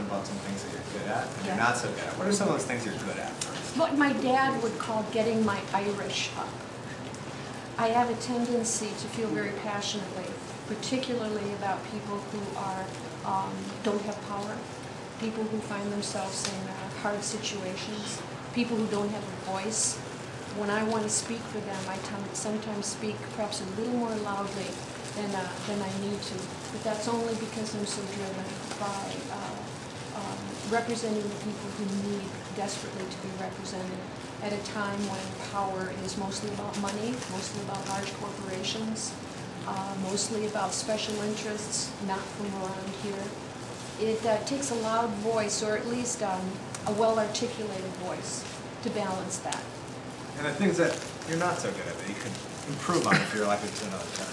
about some things that you're good at and you're not so good at. What are some of those things you're good at first? What my dad would call getting my Irish up. I have a tendency to feel very passionately, particularly about people who are don't have power, people who find themselves in hard situations, people who don't have a voice. When I want to speak for them, I sometimes speak perhaps a little more loudly than I need to. But that's only because I'm so driven by representing the people who need desperately to be represented at a time when power is mostly about money, mostly about large corporations, mostly about special interests, not from around here. It takes a loud voice, or at least a well-articulated voice, to balance that. And the things that you're not so good at that you could improve on if you're elected to another job?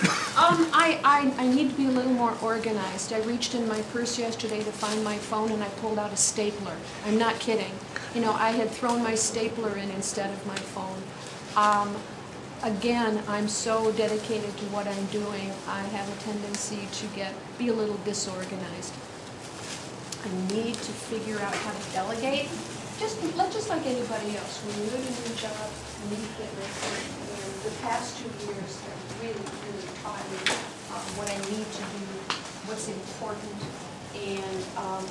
I need to be a little more organized. I reached in my purse yesterday to find my phone and I pulled out a stapler. I'm not kidding. You know, I had thrown my stapler in instead of my phone. Again, I'm so dedicated to what I'm doing, I have a tendency to be a little disorganized. I need to figure out how to delegate. Just like anybody else, when you're in a new job, you need to get ready. The past 2 years have really taught me what I need to do, what's important, and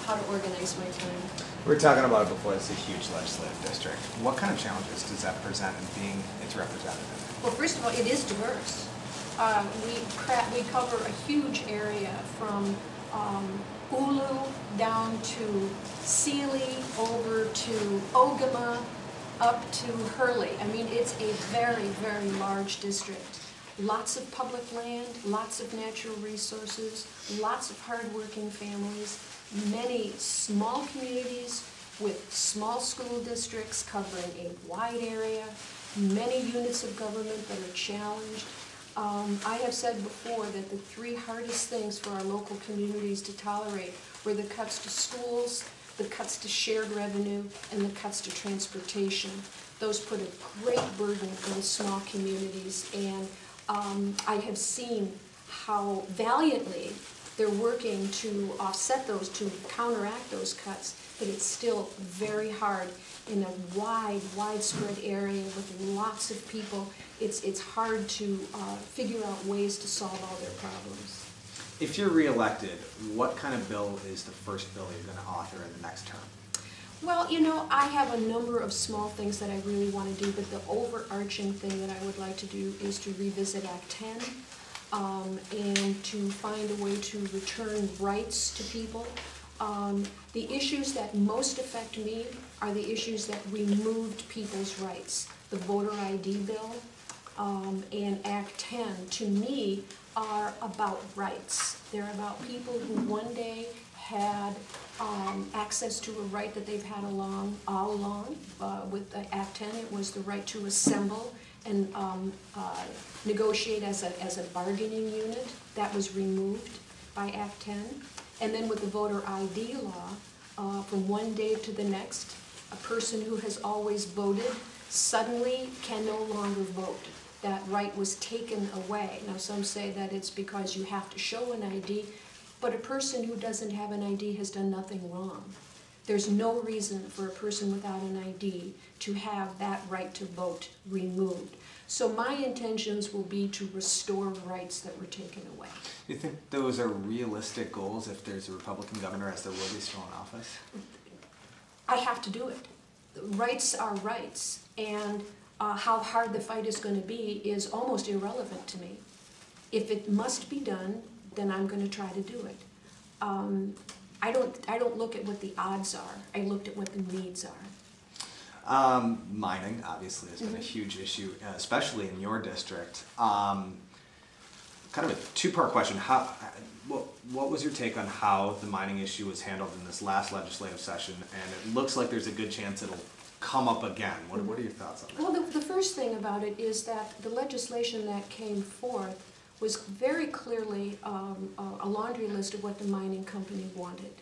how to organize my time. We were talking about it before. It's a huge legislative district. What kind of challenges does that present in being its representative? Well, first of all, it is diverse. We cover a huge area from Ulu down to Sealy, over to Ogama, up to Hurley. I mean, it's a very, very large district. Lots of public land, lots of natural resources, lots of hardworking families, many small communities with small school districts covering a wide area, many units of government that are challenged. I have said before that the 3 hardest things for our local communities to tolerate were the cuts to schools, the cuts to shared revenue, and the cuts to transportation. Those put a great burden on small communities, and I have seen how valiantly they're working to offset those, to counteract those cuts, but it's still very hard in a widespread area with lots of people. It's hard to figure out ways to solve all their problems. If you're reelected, what kind of bill is the first bill you're going to author in the next term? Well, you know, I have a number of small things that I really want to do, but the overarching thing that I would like to do is to revisit Act 10 and to find a way to return rights to people. The issues that most affect me are the issues that removed people's rights. The voter ID bill and Act 10, to me, are about rights. They're about people who one day had access to a right that they've had all along. With Act 10, it was the right to assemble and negotiate as a bargaining unit. That was removed by Act 10. And then with the voter ID law, from one day to the next, a person who has always voted suddenly can no longer vote. That right was taken away. Now some say that it's because you have to show an ID, but a person who doesn't have an ID has done nothing wrong. There's no reason for a person without an ID to have that right to vote removed. So my intentions will be to restore rights that were taken away. Do you think those are realistic goals if there's a Republican governor, as there will be still in office? I have to do it. Rights are rights, and how hard the fight is going to be is almost irrelevant to me. If it must be done, then I'm going to try to do it. I don't look at what the odds are. I looked at what the needs are. Mining, obviously, has been a huge issue, especially in your district. Kind of a two-part question. What was your take on how the mining issue was handled in this last legislative session? And it looks like there's a good chance it'll come up again. What are your thoughts on that? Well, the first thing about it is that the legislation that came forth was very clearly a laundry list of what the mining company wanted.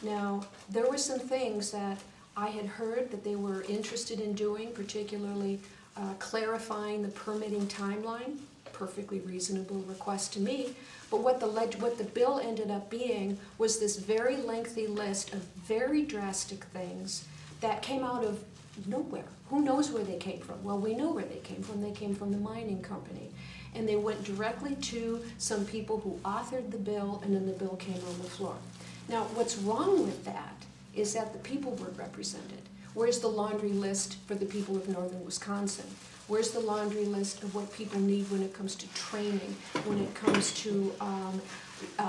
Now, there were some things that I had heard that they were interested in doing, particularly clarifying the permitting timeline. perfectly reasonable request to me. But what the bill ended up being was this very lengthy list of very drastic things that came out of nowhere. Who knows where they came from? Well, we know where they came from. They came from the mining company. And they went directly to some people who authored the bill, and then the bill came on the floor. Now, what's wrong with that is that the people weren't represented. Where's the laundry list for the people of northern Wisconsin? Where's the laundry list of what people need when it comes to training, when it comes to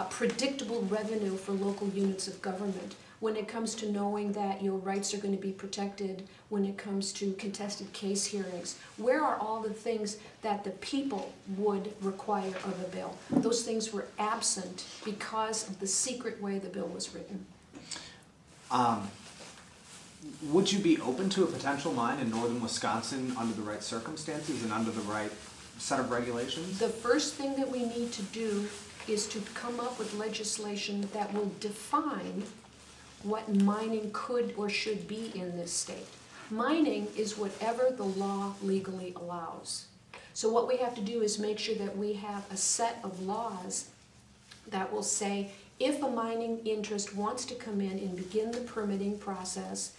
predictable revenue for local units of government, when it comes to knowing that your rights are going to be protected, when it comes to contested case hearings? Where are all the things that the people would require of a bill? Those things were absent because of the secret way the bill was written. Would you be open to a potential mine in northern Wisconsin under the right circumstances and under the right set of regulations? The first thing that we need to do is to come up with legislation that will define what mining could or should be in this state. Mining is whatever the law legally allows. So what we have to do is make sure that we have a set of laws that will say, if a mining interest wants to come in and begin the permitting process,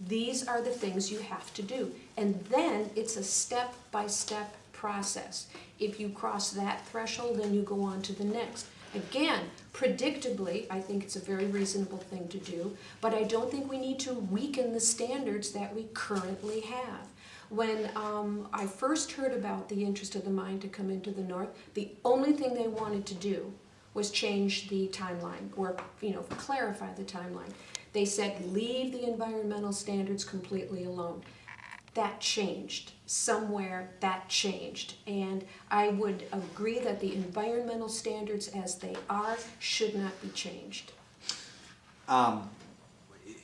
these are the things you have to do. And then it's a step-by-step process. If you cross that threshold, then you go on to the next. Again, predictably, I think it's a very reasonable thing to do, but I don't think we need to weaken the standards that we currently have. When I first heard about the interest of the mine to come into the north, the only thing they wanted to do was change the timeline, or clarify the timeline. They said, leave the environmental standards completely alone. That changed. Somewhere that changed. And I would agree that the environmental standards as they are should not be changed.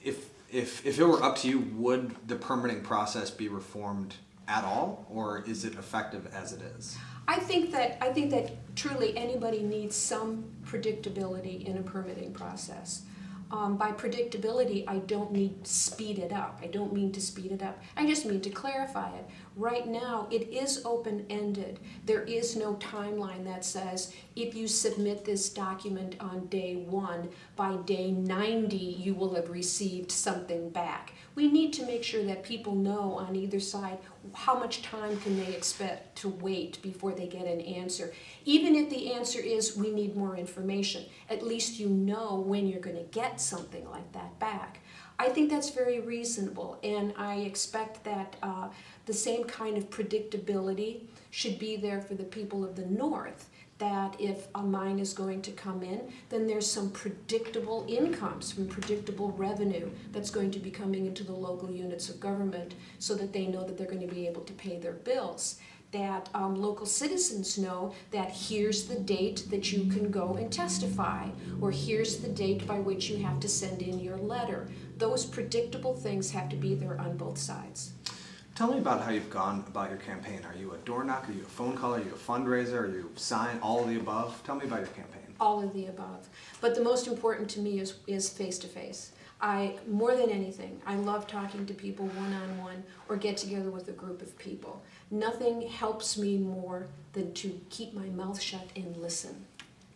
If it were up to you, would the permitting process be reformed at all, or is it effective as it is? I think that truly anybody needs some predictability in a permitting process. By predictability, I don't mean speed it up. I don't mean to speed it up. I just mean to clarify it. Right now, it is open-ended. There is no timeline that says, if you submit this document on day 1, by day 90, you will have received something back. We need to make sure that people know on either side how much time can they expect to wait before they get an answer. Even if the answer is, we need more information, at least you know when you're going to get something like that back. I think that's very reasonable, and I expect that the same kind of predictability should be there for the people of the north, that if a mine is going to come in, then there's some predictable incomes, some predictable revenue that's going to be coming into the local units of government so that they know that they're going to be able to pay their bills. That local citizens know that here's the date that you can go and testify, or here's the date by which you have to send in your letter. Those predictable things have to be there on both sides. Tell me about how you've gone about your campaign. Are you a door knocker? Are you a phone caller? Are you a fundraiser? Are you sign? All of the above? Tell me about your campaign. All of the above. But the most important to me is face-to-face. More than anything, I love talking to people one-on-one or get together with a group of people. Nothing helps me more than to keep my mouth shut and listen.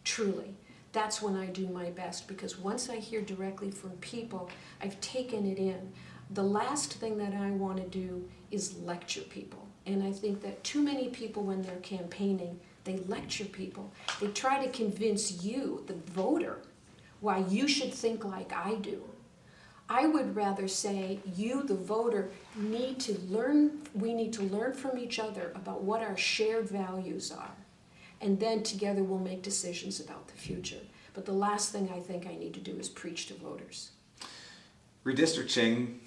Truly. That's when I do my best, because once I hear directly from people, I've taken it in. The last thing that I want to do is lecture people. And I think that too many people, when they're campaigning, they lecture people. They try to convince you, the voter, why you should think like I do. I would rather say, you, the voter, need to learn, we need to learn from each other about what our shared values are. And then together we'll make decisions about the future. But the last thing I think I need to do is preach to voters. Redistricting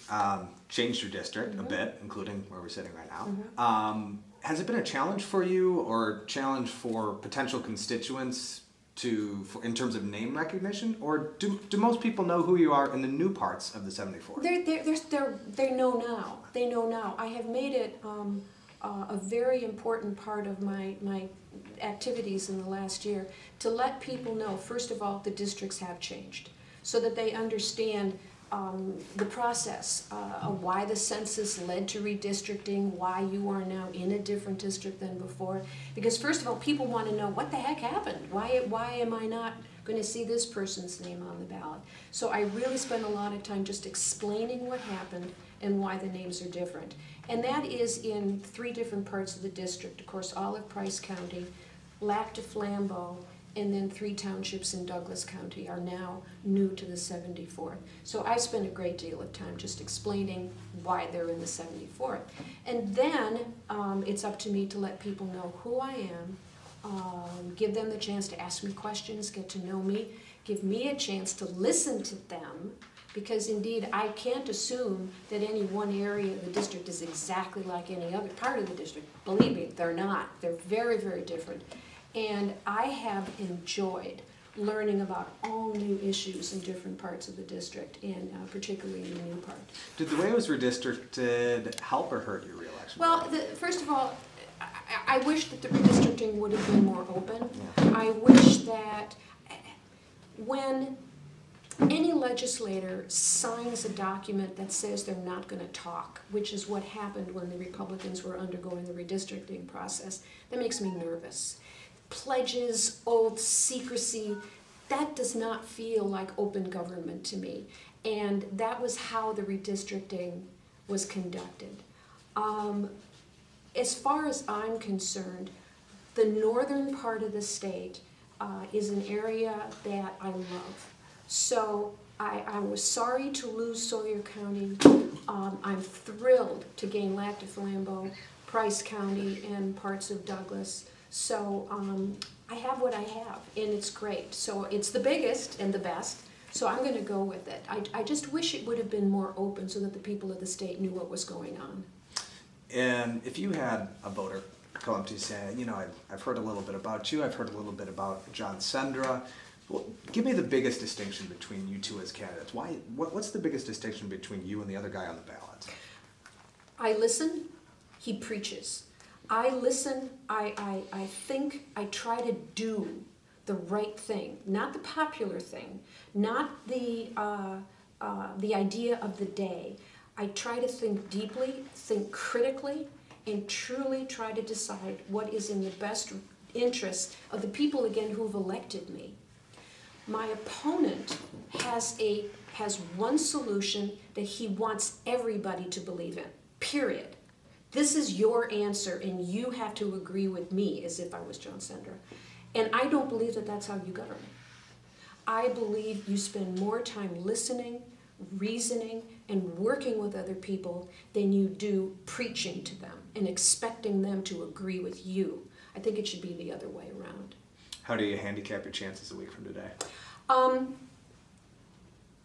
changed your district a bit, including where we're sitting right now. Has it been a challenge for you, or a challenge for potential constituents in terms of name recognition, or do most people know who you are in the new parts of the 74? They know now. They know now. I have made it a very important part of my activities in the last year to let people know, first of all, the districts have changed, so that they understand the process of why the census led to redistricting, why you are now in a different district than before. Because first of all, people want to know what the heck happened. Why am I not going to see this person's name on the ballot? So I really spent a lot of time just explaining what happened and why the names are different. And that is in 3 different parts of the district. Of course, all of Price County, Lac du Flambeau, and then 3 townships in Douglas County are now new to the 74th. So I spent a great deal of time just explaining why they're in the 74th. And then it's up to me to let people know who I am, give them the chance to ask me questions, get to know me, give me a chance to listen to them, because indeed I can't assume that any one area of the district is exactly like any other part of the district. Believe me, they're not. They're very, very different. And I have enjoyed learning about all new issues in different parts of the district, and particularly in the new part. Did the way it was redistricted help or hurt your reelection? Well, first of all, I wish that the redistricting would have been more open. Yeah. I wish that when any legislator signs a document that says they're not going to talk, which is what happened when the Republicans were undergoing the redistricting process, that makes me nervous. Pledges, oaths, secrecy, that does not feel like open government to me. And that was how the redistricting was conducted. As far as I'm concerned, the northern part of the state is an area that I love. So I was sorry to lose Sawyer County. I'm thrilled to gain Lac du Flambeau, Price County, and parts of Douglas. So I have what I have, and it's great. So it's the biggest and the best, so I'm going to go with it. I just wish it would have been more open so that the people of the state knew what was going on. And if you had a voter come up to you saying, you know, I've heard a little bit about you, I've heard a little bit about John Sendra, well, give me the biggest distinction between you two as candidates. What's the biggest distinction between you and the other guy on the ballot? I listen, he preaches. I listen, I think, I try to do the right thing, not the popular thing, not the idea of the day. I try to think deeply, think critically, and truly try to decide what is in the best interest of the people, again, who've elected me. My opponent has one solution that he wants everybody to believe in, period. This is your answer, and you have to agree with me, as if I was John Sendra. And I don't believe that that's how you govern. I believe you spend more time listening, reasoning, and working with other people than you do preaching to them and expecting them to agree with you. I think it should be the other way around. How do you handicap your chances a week from today?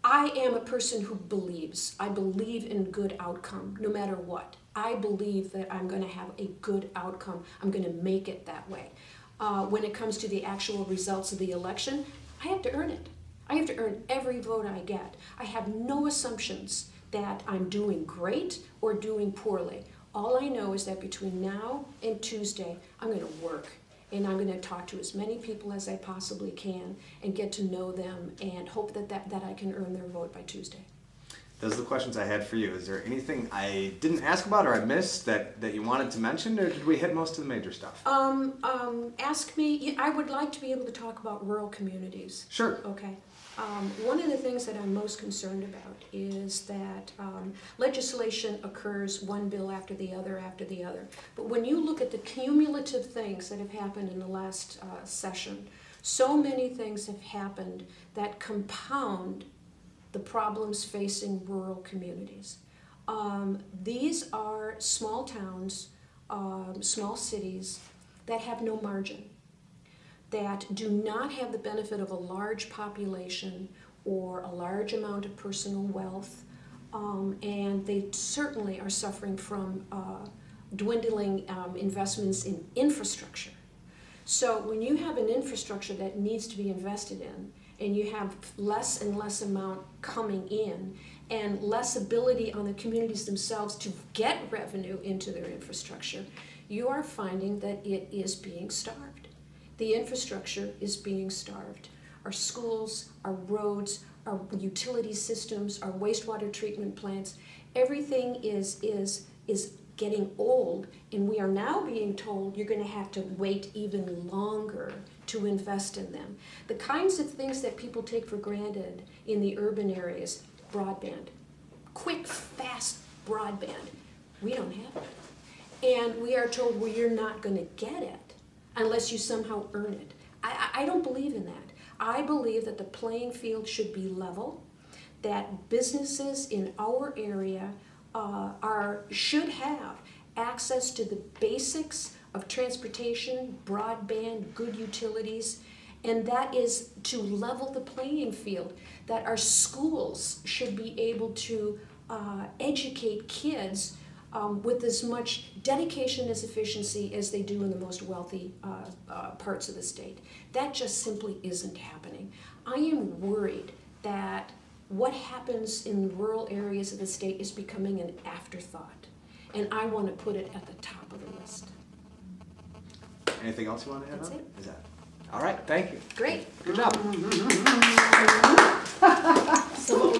I am a person who believes. I believe in good outcome, no matter what. I believe that I'm going to have a good outcome. I'm going to make it that way. When it comes to the actual results of the election, I have to earn it. I have to earn every vote I get. I have no assumptions that I'm doing great or doing poorly. All I know is that between now and Tuesday, I'm going to work. And I'm going to talk to as many people as I possibly can and get to know them and hope that I can earn their vote by Tuesday. Those are the questions I had for you. Is there anything I didn't ask about or I missed that you wanted to mention, or did we hit most of the major stuff? Ask me. I would like to be able to talk about rural communities. Sure. Okay. One of the things that I'm most concerned about is that legislation occurs one bill after the other after the other. But when you look at the cumulative things that have happened in the last session, so many things have happened that compound the problems facing rural communities. These are small towns, small cities that have no margin, that do not have the benefit of a large population or a large amount of personal wealth, and they certainly are suffering from dwindling investments in infrastructure. So when you have an infrastructure that needs to be invested in, and you have less and less amount coming in, and less ability on the communities themselves to get revenue into their infrastructure, you are finding that it is being starved. The infrastructure is being starved. Our schools, our roads, our utility systems, our wastewater treatment plants, everything is getting old, and we are now being told you're going to have to wait even longer to invest in them. The kinds of things that people take for granted in the urban areas, broadband, quick, fast broadband, we don't have it. And we are told, well, you're not going to get it unless you somehow earn it. I don't believe in that. I believe that the playing field should be level, that businesses in our area should have access to the basics of transportation, broadband, good utilities, and that is to level the playing field, that our schools should be able to educate kids with as much dedication as efficiency as they do in the most wealthy parts of the state. That just simply isn't happening. I am worried that what happens in the rural areas of the state is becoming an afterthought, and I want to put it at the top of the list. Anything else you want to add That's on? it. Is that all right? Thank you. Great. Good job. So